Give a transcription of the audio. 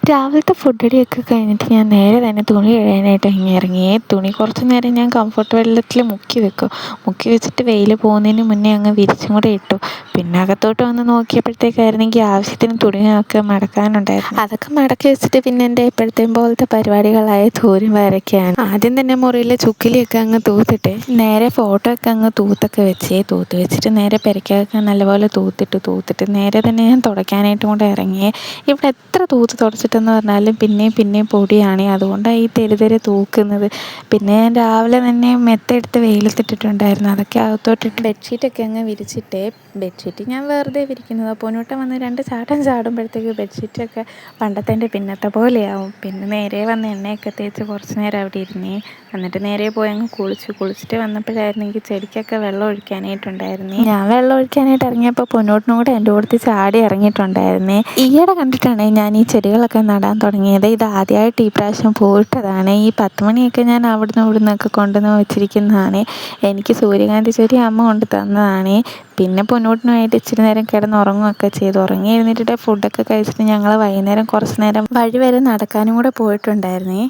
രാവിലത്തെ ഫുഡടിയൊക്കെ കഴിഞ്ഞിട്ട് ഞാൻ നേരെ തന്നെ തുണി കഴുകാനായിട്ട് ഇറങ്ങി. തുണി കുറച്ച് നേരം ഞാൻ കംഫർട്ട് വെള്ളത്തിൽ മുക്കി വെക്കും. മുക്കി വെച്ചിട്ട് വെയിൽ പോകുന്നതിന് മുന്നേ അങ്ങ് വിരിച്ചും കൂടെ ഇട്ടു. പിന്നെ അകത്തോട്ട് വന്ന് നോക്കിയപ്പോഴത്തേക്കായിരുന്നെങ്കിൽ ആവശ്യത്തിന് തുണിയൊക്കെ മടക്കാനുണ്ടായിരുന്നു. അതൊക്കെ മടക്കി വെച്ചിട്ട് പിന്നെ എൻ്റെ എപ്പോഴത്തെയും പോലത്തെ പരിപാടികളായ തോരൻ വരയ്ക്കാണ്. ആദ്യം തന്നെ മുറിയിലെ ചുക്കിലിയൊക്കെ അങ്ങ് തൂത്തിട്ട് നേരെ ഫോട്ടോ ഒക്കെ അങ്ങ് തൂത്ത് വെച്ചിട്ട് നേരെ പെരയ്ക്കൊക്കെ നല്ലപോലെ തൂത്തിട്ട് നേരെ തന്നെ ഞാൻ തുടയ്ക്കാനായിട്ടും കൂടെ ഇറങ്ങി. ഇവിടെ എത്ര തൂത്ത് തുടച്ചിട്ടെന്ന് പറഞ്ഞാലും പിന്നെയും പൊടിയാണ്. അതുകൊണ്ടാണ് ഈ തെരുതെരെ തൂക്കുന്നത്. പിന്നെ ഞാൻ രാവിലെ തന്നെ മെത്തയെടുത്ത് വെയിലത്തിട്ടിട്ടുണ്ടായിരുന്നു. അതൊക്കെ അകത്തോട്ടിട്ട് ബെഡ്ഷീറ്റൊക്കെ അങ്ങ് വിരിച്ചിട്ട് ബെഡ്ഷീറ്റ് ഞാൻ വെറുതെ വിരിക്കുന്നത്. പൊന്നൂട്ടൻ വന്ന് 2 ചാട്ടം ചാടുമ്പോഴത്തേക്ക് ബെഡ്ഷീറ്റൊക്കെ പണ്ടത്തെ പിന്നത്തെ പോലെയാവും. പിന്നെ നേരെ വന്ന് എണ്ണയൊക്കെ തേച്ച് കുറച്ച് നേരം അവിടെ ഇരുന്നേ. എന്നിട്ട് നേരെ പോയി അങ്ങ് കുളിച്ചിട്ട് വന്നപ്പോഴായിരുന്നെങ്കിൽ ചെടിക്കൊക്കെ വെള്ളം ഒഴിക്കാനായിട്ടുണ്ടായിരുന്നേ. ഞാൻ വെള്ളം ഒഴിക്കാനായിട്ട് ഇറങ്ങിയപ്പോൾ പൊന്നൂട്ടനും കൂടെ എൻ്റെ കൂട്ടത്തിൽ ചാടി ഇറങ്ങിയിട്ടുണ്ടായിരുന്നേ. ഈയിടെ കണ്ടിട്ടാണ് ഞാൻ ഈ ചെടികളൊക്കെ നടാൻ തുടങ്ങിയത്. ഇത് ആദ്യമായിട്ട് ഈ പ്രാവശ്യം പോയിട്ടതാണ്. ഈ 10 മണിയൊക്കെ ഞാൻ ഇവിടുന്നൊക്കെ കൊണ്ടുവന്ന് വെച്ചിരിക്കുന്നതാണ്. എനിക്ക് സൂര്യകാന്തി ചെടി അമ്മ കൊണ്ട് തന്നതാണ്. പിന്നെ പൊന്നൂട്ടനുമായിട്ട് ഇച്ചിരി നേരം കിടന്നുറങ്ങുകയൊക്കെ ചെയ്തു. ഉറങ്ങി എഴുന്നേറ്റിട്ട് ഫുഡൊക്കെ കഴിച്ചിട്ട് ഞങ്ങൾ വൈകുന്നേരം കുറച്ച് നേരം വഴി വരെ നടക്കാനും കൂടെ പോയിട്ടുണ്ടായിരുന്നേ.